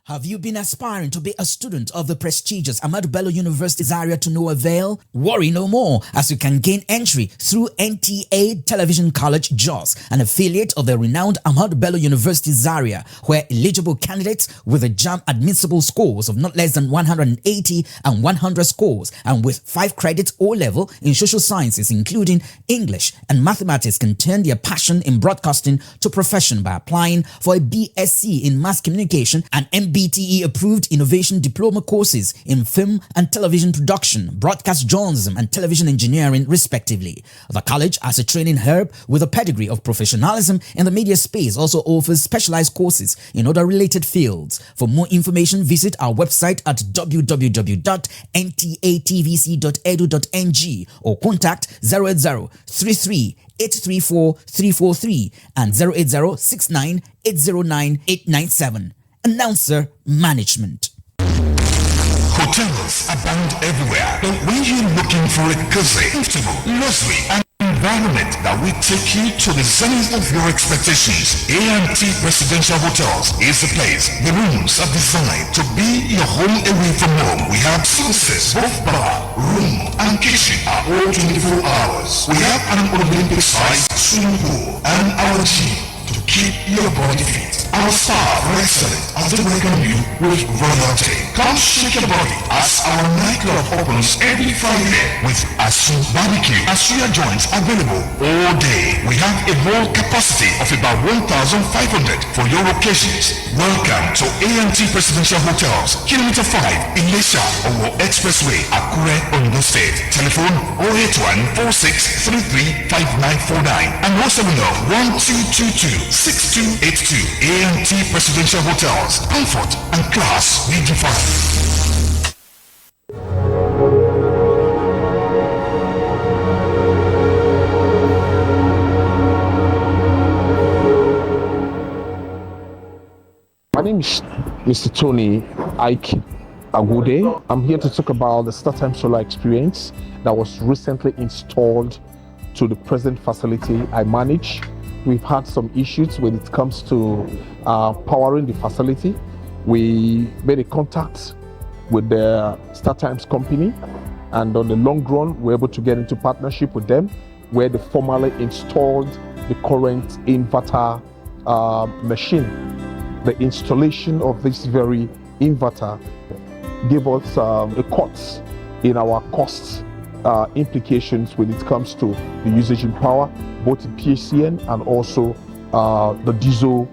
Have you been aspiring to be a student of the prestigious Ahmadu Bello University Zaria to no avail? Worry no more, as you can gain entry through NTA Television College Jos, an affiliate of the renowned Ahmadu Bello University Zaria, where eligible candidates with a JAMB admissible scores of not less than 180 and 100 scores, and with 5 credits O-level in social sciences including English and mathematics, can turn their passion in broadcasting to profession by applying for a BSc in Mass Communication and MBTE approved innovation diploma courses in film and television production, broadcast journalism and television engineering respectively. The college, as a training herb with a pedigree of professionalism in the media space, also offers specialized courses in other related fields. For more information, visit our website at www.ntatvc.edu.ng or contact 08033 834 343 and 080 69 809 897. Announcer Management. Hotels abound everywhere, but when you're looking for a cozy, comfortable, luxury, and environment that will take you to the zenith of your expectations, A&T Residential Hotels is the place. The rooms are designed to be your home away from home. We have services, both bar, room, and kitchen are all 24 hours. We have an Olympic-sized swimming pool and our gym to keep your body fit. Our staff are excellent as they welcome you with royalty. Come shake your body as our nightclub opens every Friday with Asu Barbecue and suya joints available all day. We have a whole capacity of about 1,500 for your occasions. Welcome to A&T Presidential Hotels, Kilometer 5, Ilesha, Owo Expressway, Akure, Ondo State. Telephone 081 46 33 5949 and 070 1222 6282. A&T Presidential Hotels, comfort and class redefined. My name is Mr. Nta Akure. I'm here to talk about the StarTime Solar experience that was recently installed to the present facility I manage. We've had some issues when it comes to powering the facility. We made a contact with the StarTimes company, and on the long run, we're able to get into partnership with them, where they formally installed the current inverter machine. The installation of this very inverter gave us a cut in our costs implications when it comes to the usage in power, both in PHCN and also the diesel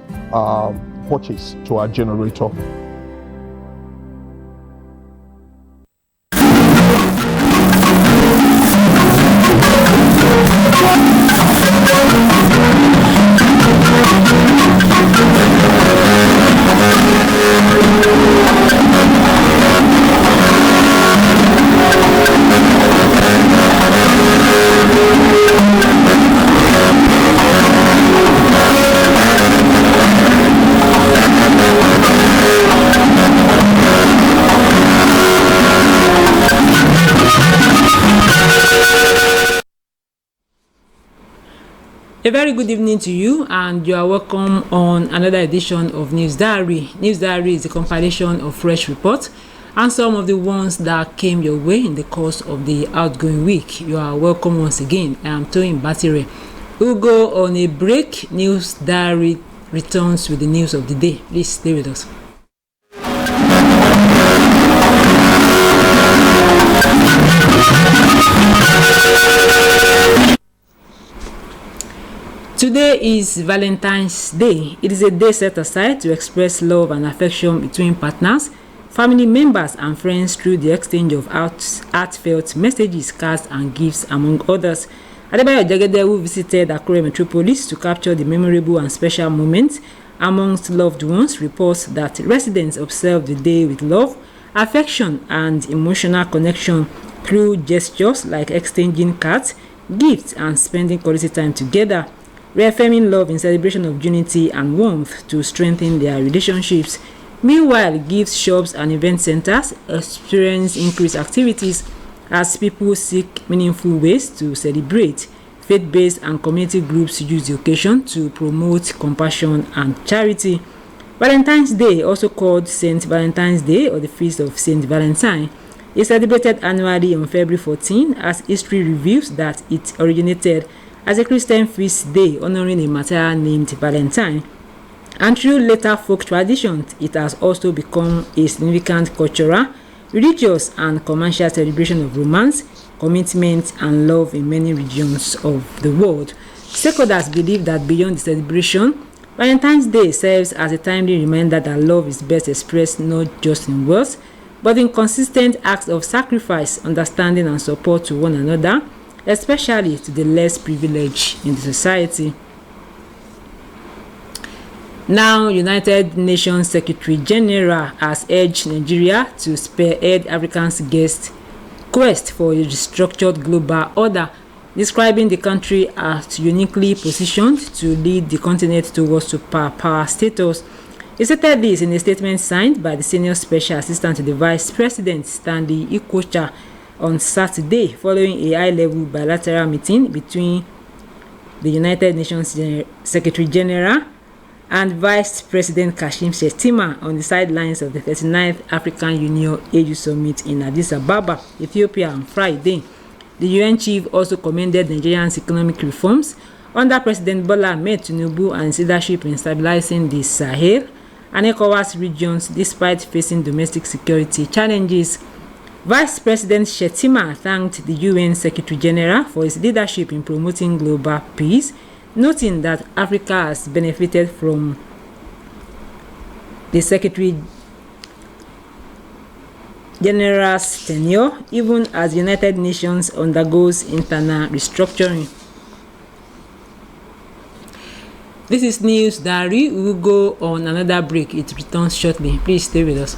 purchase to our generator. A very good evening to you, and you are welcome on another edition of News Diary. News Diary is a compilation of fresh reports and some of the ones that came your way in the course of the outgoing week. You are welcome once again. I am Toyin Batire. We'll go on a break. News Diary returns with the news of the day. Please stay with us. Today is Valentine's Day. It is a day set aside to express love and affection between partners, family members, and friends through the exchange of heartfelt messages, cards, and gifts, among others. Adebayo Jagede, who visited Akure Metropolis to capture the memorable and special moments amongst loved ones, reports that residents observed the day with love, affection, and emotional connection through gestures like exchanging cards, gifts, and spending quality time together, reaffirming love in celebration of unity and warmth to strengthen their relationships. Meanwhile, gift shops and event centers experience increased activities as people seek meaningful ways to celebrate. Faith-based and community groups use the occasion to promote compassion and charity. Valentine's Day, also called St. Valentine's Day or the Feast of St. Valentine, is celebrated annually on February 14, as history reveals that it originated as a Christian feast day honoring a martyr named Valentine. And through later folk traditions, it has also become a significant cultural, religious, and commercial celebration of romance, commitment, and love in many regions of the world. Stakeholders believe that beyond the celebration, Valentine's Day serves as a timely reminder that love is best expressed not just in words, but in consistent acts of sacrifice, understanding, and support to one another, especially to the less privileged in the society. Now, United Nations Secretary General has urged Nigeria to spearhead Africa's quest for a restructured global order, describing the country as uniquely positioned to lead the continent towards superpower status. He stated this in a statement signed by the Senior Special Assistant to the Vice President, Nta Akure, on Saturday, following a high-level bilateral meeting between the United Nations Secretary General and Vice President Kashim Shettima on the sidelines of the 39th African Union AU Summit in Addis Ababa, Ethiopia, on Friday. The UN chief also commended Nigeria's economic reforms under President Bola Ahmed Tinubu and his leadership in stabilizing the Sahel and ECOWAS regions despite facing domestic security challenges. Vice President Shettima thanked the UN Secretary General for his leadership in promoting global peace, noting that Africa has benefited from the Secretary General's tenure, even as the United Nations undergoes internal restructuring. This is News Diary. We will go on another break. It returns shortly. Please stay with us.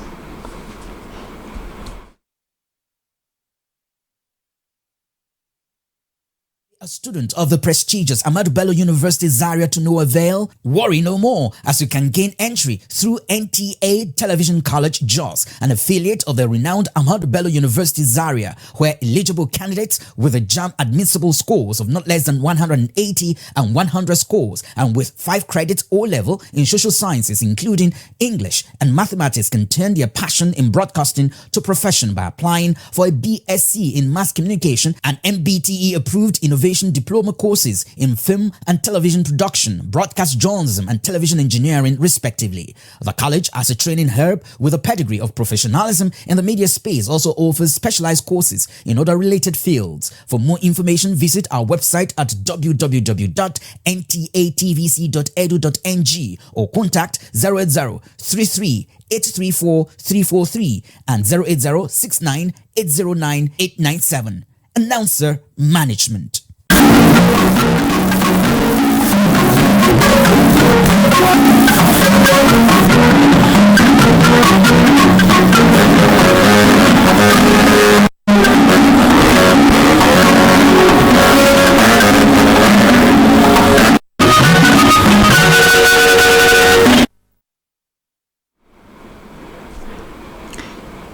A student of the prestigious Ahmadu Bello University Zaria to no avail? Worry no more, as you can gain entry through Nta Television College Jos, an affiliate of the renowned Ahmadu Bello University Zaria, where eligible candidates with a JAMB admissible scores of not less than 180 and 100 scores, and with 5 credits O-level in social sciences including English and mathematics, can turn their passion in broadcasting to profession by applying for a BSc in Mass Communication and MBTE approved innovation diploma courses in film and television production, broadcast journalism, and television engineering, respectively. The college, as a training herb with a pedigree of professionalism in the media space, also offers specialized courses in other related fields. For more information, visit our website at www.ntatvc.edu.ng or contact 08033 834 343 and 080 69 809 897. Announcer Management.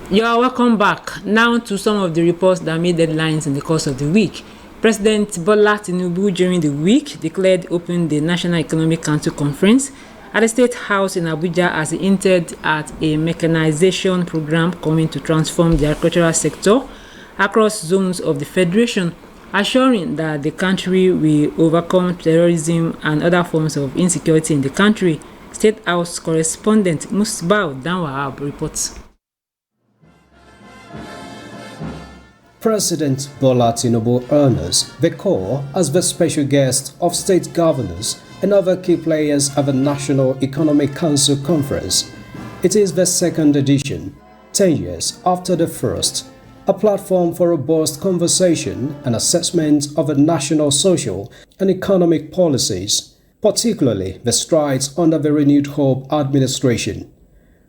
You are welcome back. Now to some of the reports that made headlines in the course of the week. President Bola Tinubu during the week declared open the National Economic Council Conference at the State House in Abuja as he hinted at a mechanization program coming to transform the agricultural sector across zones of the Federation, assuring that the country will overcome terrorism and other forms of insecurity in the country. State House correspondent Musbao Danwahab reports. President Bola Tinubu honors the core as the special guest of state governors and other key players at the National Economic Council Conference. It is the second edition, 10 years after the first, a platform for robust conversation and assessment of the national social and economic policies, particularly the strides under the renewed Hope administration.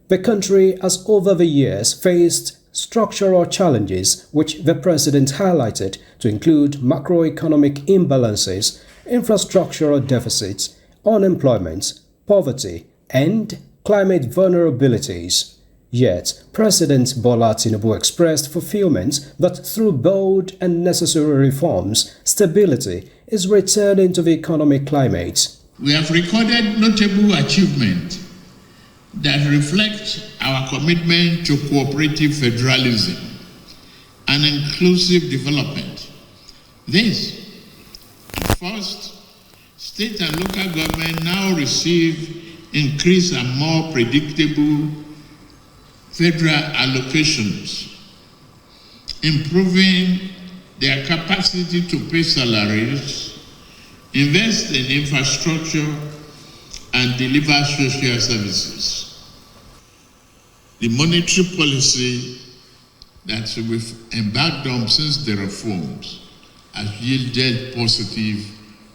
The country has over the years faced structural challenges which the president highlighted to include macroeconomic imbalances, infrastructural deficits, unemployment, poverty, and climate vulnerabilities. Yet, President Bola Tinubu expressed fulfillment that through bold and necessary reforms, stability is returning to the economic climate. We have recorded notable achievement that reflect our commitment to cooperative federalism and inclusive development. This, first, state and local government now receive increased and more predictable federal allocations, improving their capacity to pay salaries, invest in infrastructure, and deliver social services. The monetary policy that we've embarked on since the reforms has yielded positive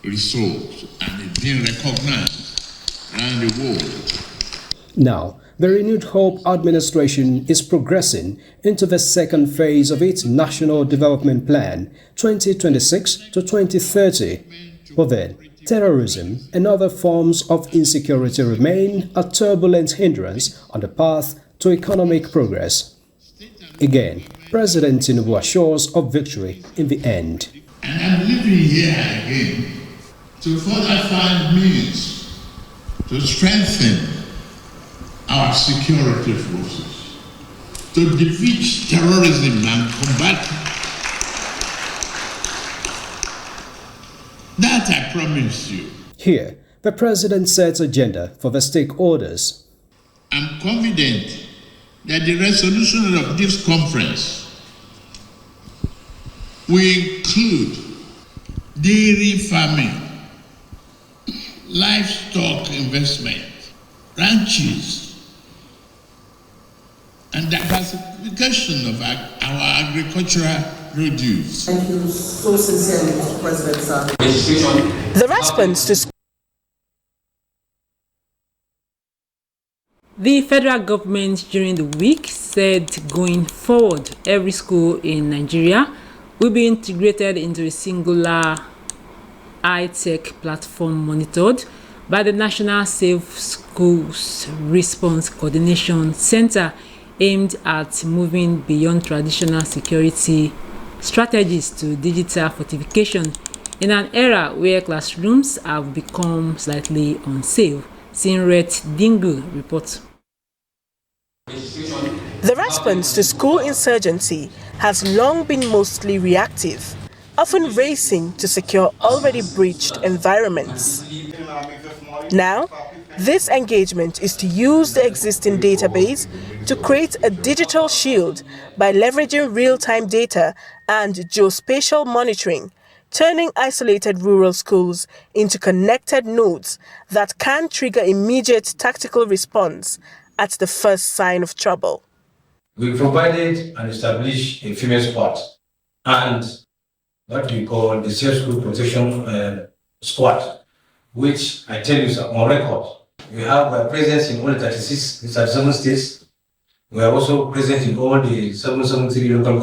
results and is being recognized around the world. Now, the Renewed Hope administration is progressing into the second phase of its National Development Plan 2026 to 2030. But then, terrorism and other forms of insecurity remain a turbulent hindrance on the path to economic progress. Again, President Tinubu assures of victory in the end. And I'm living here again to further find means to strengthen our security forces, to defeat terrorism and combat. That I promise you. Here, the President sets agenda for the stakeholders. I'm confident that the resolution of this conference will include dairy farming, livestock investment, ranches, and diversification of our agricultural produce. Thank you so sincerely, Mr. President, sir. The response to The federal government during the week said going forward, every school in Nigeria will be integrated into a singular high-tech platform monitored by the National Safe Schools Response Coordination Center, aimed at moving beyond traditional security strategies to digital fortification in an era where classrooms have become slightly unsafe. Sinret Dingle reports. The response to school insurgency has long been mostly reactive, often racing to secure already breached environments. Now, this engagement is to use the existing database to create a digital shield by leveraging real-time data and geospatial monitoring, turning isolated rural schools into connected nodes that can trigger immediate tactical response at the first sign of trouble. We provided and established a female squad and what we call the Safe School Protection Squad, which I tell you is on record. We have a presence in all the 37 states. We are also present in all the 773 local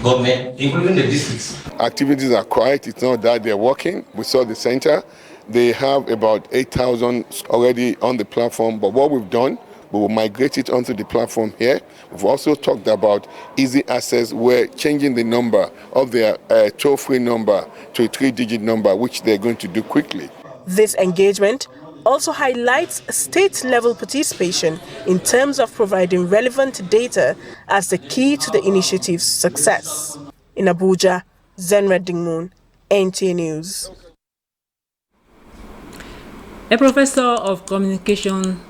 government, including the districts. Activities are quiet. It's not that they're working. We saw the center. They have about 8,000 already on the platform. But what we've done, we will migrate it onto the platform here. We've also talked about easy access. We're changing the number of their toll-free number to a 3-digit number, which they're going to do quickly. This engagement also highlights state-level participation in terms of providing relevant data as the key to the initiative's success. In Abuja, Zenra Dingmoon, NTA News. A professor of communication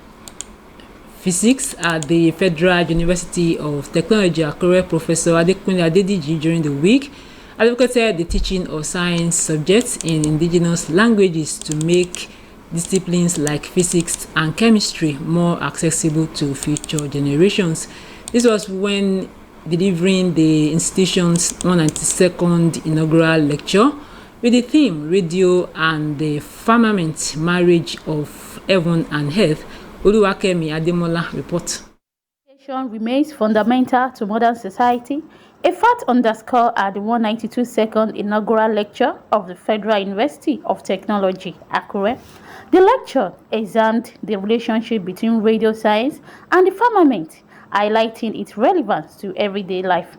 physics at the Federal University of Technology, Akure, Professor Adekunle Adediji, during the week, advocated the teaching of science subjects in indigenous languages to make disciplines like physics and chemistry more accessible to future generations. This was when delivering the institution's 192nd inaugural lecture with the theme Radio and the Firmament, Marriage of Heaven and Earth. Oluwakemi Ademola report. Education remains fundamental to modern society, a fact underscored at the 192nd inaugural lecture of the Federal University of Technology, Akure. The lecture examined the relationship between radio science and the firmament, highlighting its relevance to everyday life.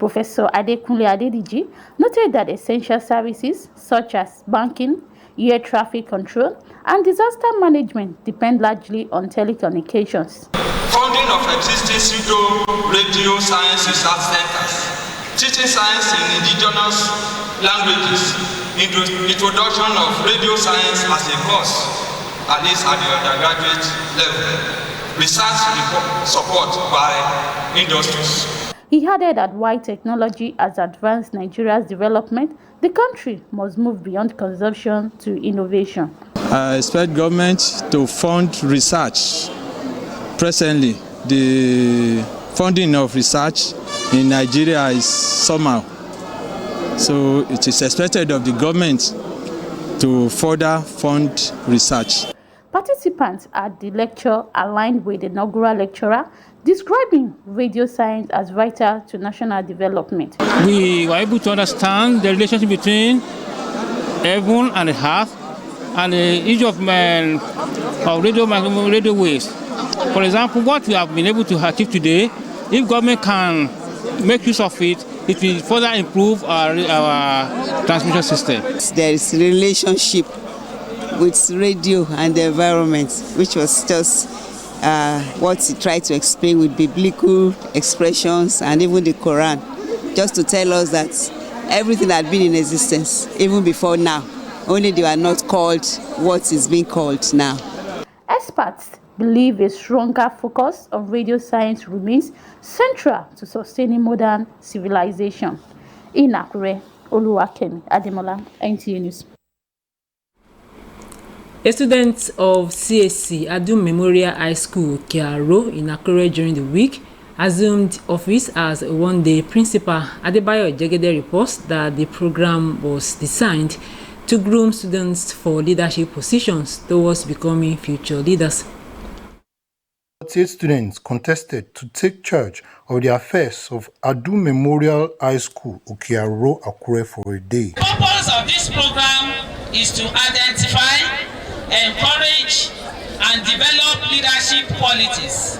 Professor Adekunle Adediji noted that essential services such as banking, air traffic control, and disaster management depend largely on telecommunications. Funding of existing pseudo-radio science research centers, teaching science in indigenous languages, introduction of radio science as a course, at least at the undergraduate level, research support by industries. He added that while technology has advanced Nigeria's development, the country must move beyond consumption to innovation. I expect government to fund research. Presently, the funding of research in Nigeria is somehow. So it is expected of the government to further fund research. Participants at the lecture aligned with the inaugural lecturer, describing radio science as vital to national development. We were able to understand the relationship between heaven and the earth and the issue of radio waves. For example, what we have been able to achieve today, if government can make use of it, it will further improve our transmission system. There is a relationship with radio and the environment, which was just what he tried to explain with biblical expressions and even the Quran, just to tell us that everything had been in existence even before now, only they were not called what is being called now. Experts believe a stronger focus on radio science remains central to sustaining modern civilization. Nta Akure, Oluwakemi Ademola, NTA News. A student of CSC Adum Memorial High School, Kiaro, in Akure during the week, assumed office as a one-day principal. Adebayo Jegede reports that the program was designed to groom students for leadership positions towards becoming future leaders. 48 students contested to take charge of the affairs of Adum Memorial High School, Okiaro, Akure for a day. The purpose of this program is to identify, encourage, and develop leadership qualities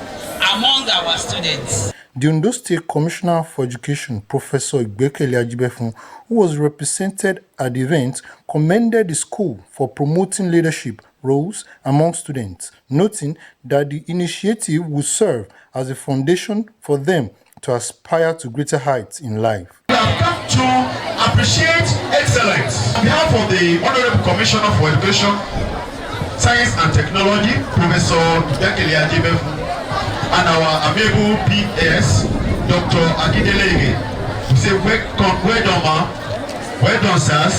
among our students. The Ondo State Commissioner for Education, Professor Igbekele Ajibefun, who was represented at the event, commended the school for promoting leadership roles among students, noting that the initiative will serve as a foundation for them to aspire to greater heights in life. We have come to appreciate excellence. On behalf of the Honorable Commissioner for Education, Science and Technology, Professor Igbekele Ajibefun, and our amiable PS, Dr. Agidelege, we say, well done, ma. Well done, sirs.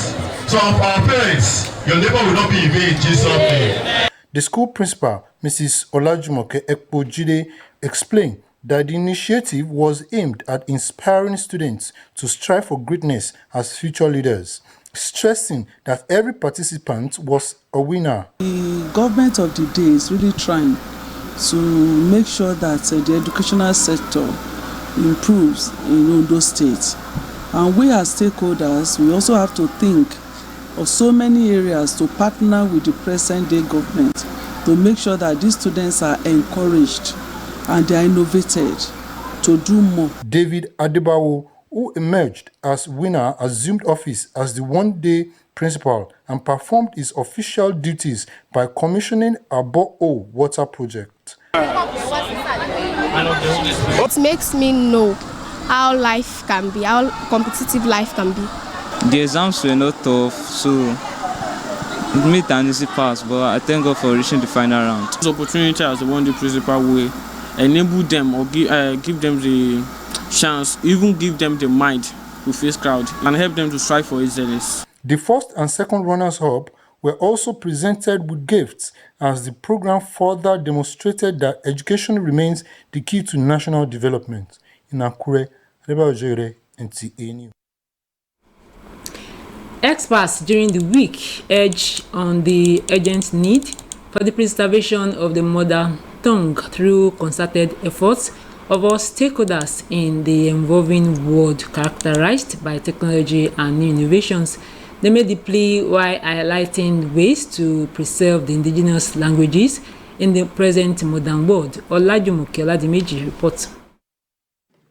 So, of our parents, your labor will not be in vain in Jesus' name. The school principal, Mrs. Olajumoke Ekpojide, explained that the initiative was aimed at inspiring students to strive for greatness as future leaders, stressing that every participant was a winner. The government of the day is really trying to make sure that the educational sector improves in Ondo State. And we as stakeholders, we also have to think of so many areas to partner with the present day government to make sure that these students are encouraged and they are innovated to do more. David Adebawo, who emerged as winner, assumed office as the one-day principal and performed his official duties by commissioning a borehole water project. It makes me know how life can be, how competitive life can be. The exams were not tough, so it made an easy pass, but I thank God for reaching the final round. This opportunity as the one-day principal will enable them or give them the chance, even give them the mind to face crowd and help them to strive for excellence. The first and second runners-up were also presented with gifts as the program further demonstrated that education remains the key to national development. In Akure, Adebayo Jegede, NTA News. Experts during the week urged on the urgent need for the preservation of the mother tongue through concerted efforts of all stakeholders in the evolving world characterized by technology and new innovations. They made the plea while highlighting ways to preserve the indigenous languages in the present modern world. Olajumoke Oladimeji reports.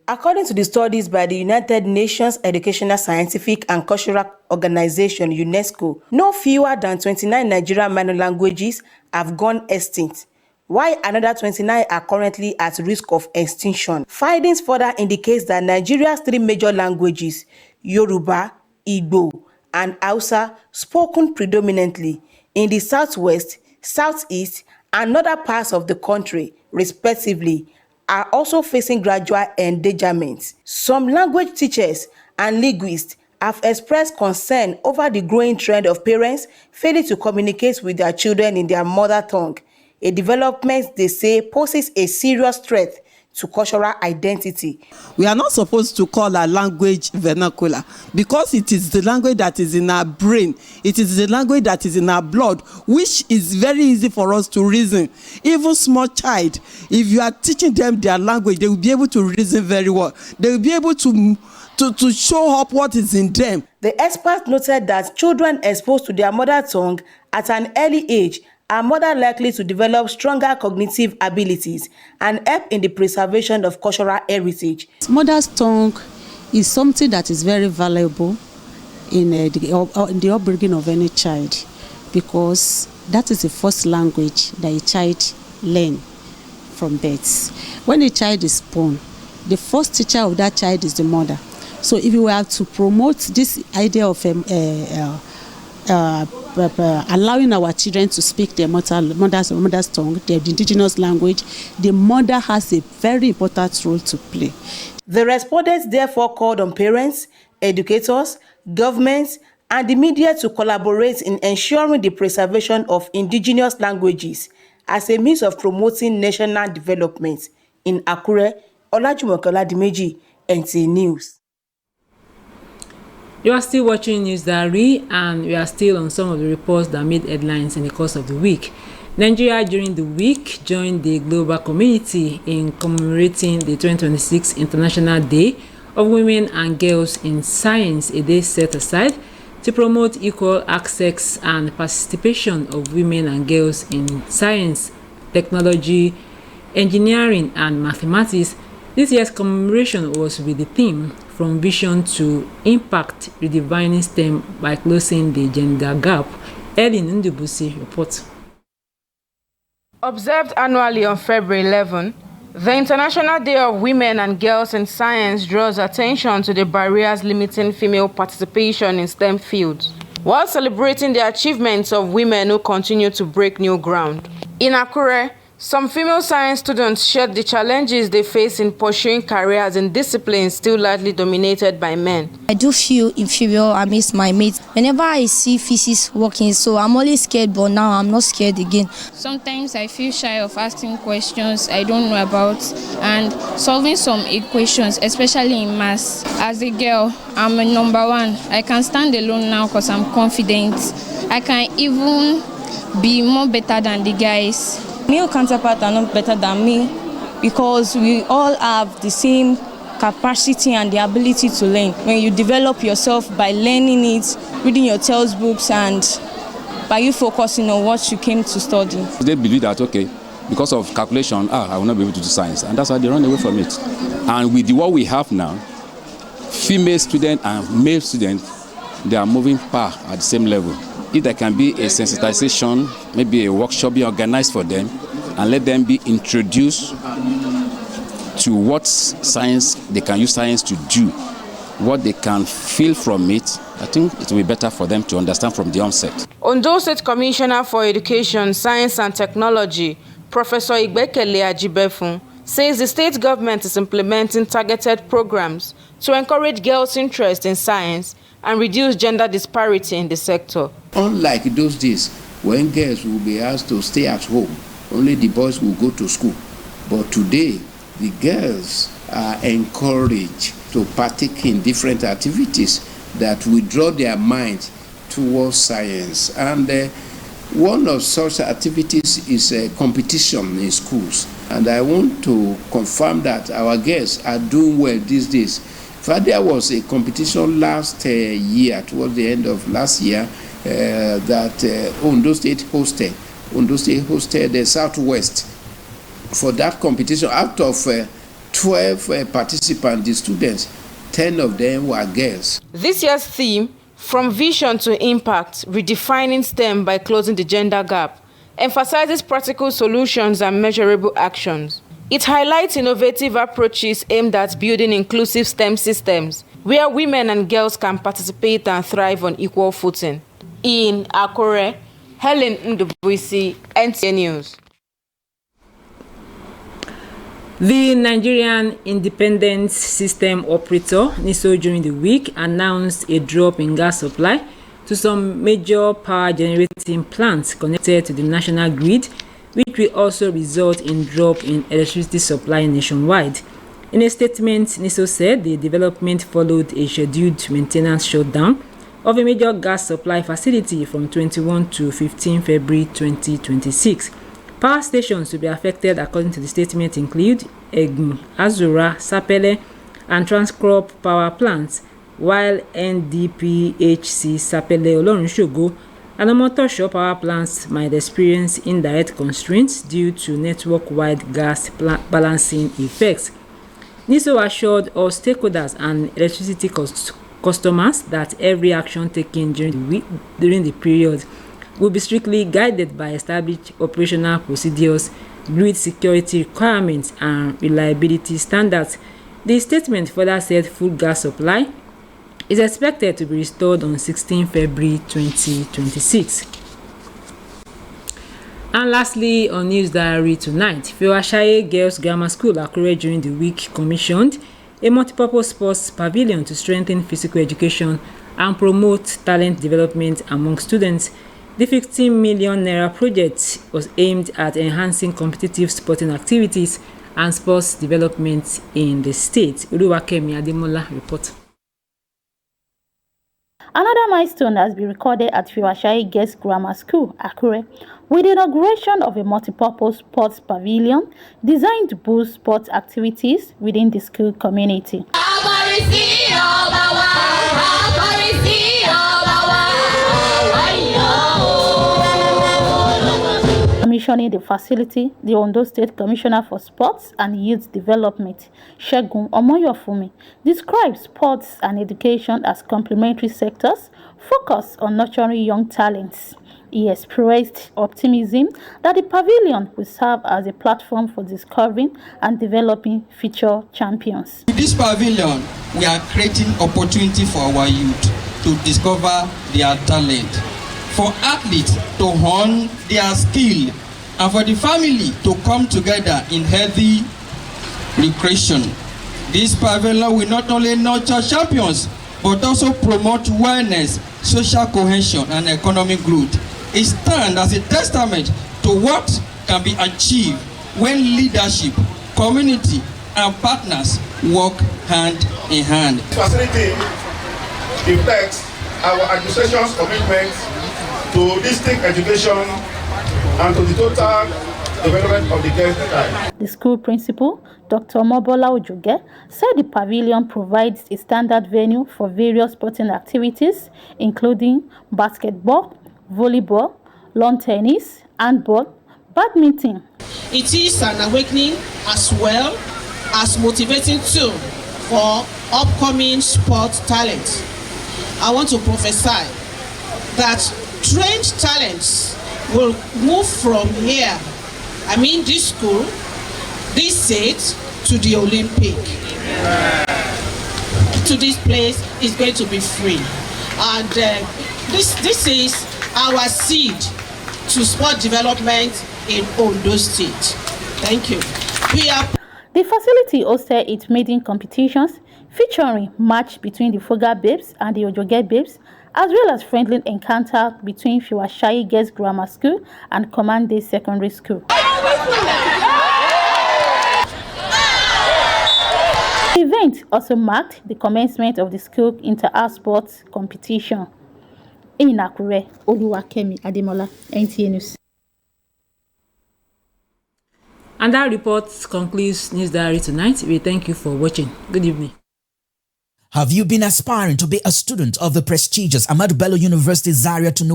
According to the studies by the United Nations Educational, Scientific and Cultural Organization, UNESCO, no fewer than 29 Nigerian minor languages have gone extinct, while another 29 are currently at risk of extinction. Findings further indicate that Nigeria's 3 major languages, Yoruba, Igbo, and Hausa, spoken predominantly in the southwest, southeast, and northern parts of the country, respectively, are also facing gradual endangerment. Some language teachers and linguists have expressed concern over the growing trend of parents failing to communicate with their children in their mother tongue, a development they say poses a serious threat to cultural identity. We are not supposed to call our language vernacular because it is the language that is in our brain. It is the language that is in our blood, which is very easy for us to reason. Even small child, if you are teaching them their language, they will be able to reason very well. They will be able to show up what is in them. The expert noted that children exposed to their mother tongue at an early age are more likely to develop stronger cognitive abilities and help in the preservation of cultural heritage. Mother's tongue is something that is very valuable in the upbringing of any child, because that is the first language that a child learns from birth. When a child is born, the first teacher of that child is the mother. So if you were to promote this idea of allowing our children to speak their mother's tongue, their indigenous language, the mother has a very important role to play. The respondents therefore called on parents, educators, governments, and the media to collaborate in ensuring the preservation of indigenous languages as a means of promoting national development. In Akure, Olajumoke Oladimeji, NTA News. You are still watching News Diary, and we are still on some of the reports that made headlines in the course of the week. Nigeria during the week joined the global community in commemorating the 2026 International Day of Women and Girls in Science, a day set aside to promote equal access and participation of women and girls in science, technology, engineering, and mathematics. This year's commemoration was with the theme From Vision to Impact, Redefining STEM by Closing the Gender Gap. Ellen Ndubusi reports. Observed annually on February 11, the International Day of Women and Girls in Science draws attention to the barriers limiting female participation in STEM fields, while celebrating the achievements of women who continue to break new ground. In Akure, some female science students shared the challenges they face in pursuing careers in disciplines still largely dominated by men. I do feel inferior amidst my mates whenever I see physics working, so I'm always scared, but now I'm not scared again. Sometimes I feel shy of asking questions I don't know about and solving some equations, especially in maths. As a girl, I'm a number one. I can stand alone now because I'm confident. I can even be more better than the guys. Male counterparts are not better than me because we all have the same capacity and the ability to learn. When you develop yourself by learning it, reading your textbooks, and by you focusing on what you came to study. They believe that, okay, because of calculation, I will not be able to do science, and that's why they run away from it. And with what we have now, female students and male students, they are moving par at the same level. If there can be a sensitization, maybe a workshop be organized for them, and let them be introduced to what science, they can use science to do, what they can feel from it, I think it will be better for them to understand from the onset. Ondo State Commissioner for Education, Science and Technology, Professor Igbekele Ajibefun, says the state government is implementing targeted programs to encourage girls' interest in science and reduce gender disparity in the sector. Unlike those days when girls will be asked to stay at home, only the boys will go to school. But today, the girls are encouraged to partake in different activities that will draw their mind towards science. And one of such activities is a competition in schools. And I want to confirm that our girls are doing well these days. In fact, there was a competition last year, towards the end of last year, that Ondo State hosted. Ondo State hosted the Southwest for that competition. Out of 12 participants, the students, 10 of them were girls. This year's theme, From Vision to Impact, Redefining STEM by Closing the Gender Gap, emphasizes practical solutions and measurable actions. It highlights innovative approaches aimed at building inclusive STEM systems, where women and girls can participate and thrive on equal footing. In Akure, Helen Ndubuisi, NTA News. The Nigerian Independent System Operator, NISO, during the week announced a drop in gas supply to some major power generating plants connected to the national grid, which will also result in drop in electricity supply nationwide. In a statement, NISO said the development followed a scheduled maintenance shutdown of a major gas supply facility from 21 to 15 February 2026. Power stations to be affected, according to the statement, include Egun, Azura, Sapele, and Transcorp power plants, while NDPHC Sapele Olorunshogo and Omotosho power plants might experience indirect constraints due to network-wide gas balancing effects. NISO assured all stakeholders and electricity customers that every action taken during the period will be strictly guided by established operational procedures, grid security requirements, and reliability standards. The statement further said full gas supply is expected to be restored on 16 February 2026. And lastly, on News Diary tonight, Fiwashaye Girls Grammar School, Akure, during the week commissioned a multipurpose sports pavilion to strengthen physical education and promote talent development among students. The 15 million naira project was aimed at enhancing competitive sporting activities and sports development in the state. Oluwakemi Ademola report. Another milestone has been recorded at Fiwashaye Girls Grammar School, Akure, with the inauguration of a multipurpose sports pavilion designed to boost sports activities within the school community. Commissioning the facility, the Ondo State Commissioner for Sports and Youth Development, Segun Omoyofumi, describes sports and education as complementary sectors focused on nurturing young talents. He expressed optimism that the pavilion will serve as a platform for discovering and developing future champions. With this pavilion, we are creating opportunity for our youth to discover their talent, for athletes to hone their skill, and for the family to come together in healthy recreation. This pavilion will not only nurture champions, but also promote wellness, social cohesion, and economic growth. It stands as a testament to what can be achieved when leadership, community, and partners work hand in hand. This facility reflects our administration's commitment to district education and to the total development of the girls' child. The school principal, Dr. Mobola Ojoge, said the pavilion provides a standard venue for various sporting activities, including basketball, volleyball, lawn tennis, handball, badminton. It is an awakening as well as motivating tool for upcoming sport talent. I want to prophesy that trained talents will move from here, this school, this state, to the Olympic. To this place is going to be free. And this is our seed to sport development in Ondo State. Thank you. The facility hosted its maiden competitions featuring match between the Foga Babes and the Ojoge Babes, as well as friendly encounter between Fiwashaye Girls Grammar School and Komande Secondary School. The event also marked the commencement of the school inter-house sports competition. In Akure, Oluwakemi Ademola, NTA News. And that report concludes News Diary tonight. We thank you for watching. Good evening. Have you been aspiring to be a student of the prestigious Ahmadu Bello University Zaria to know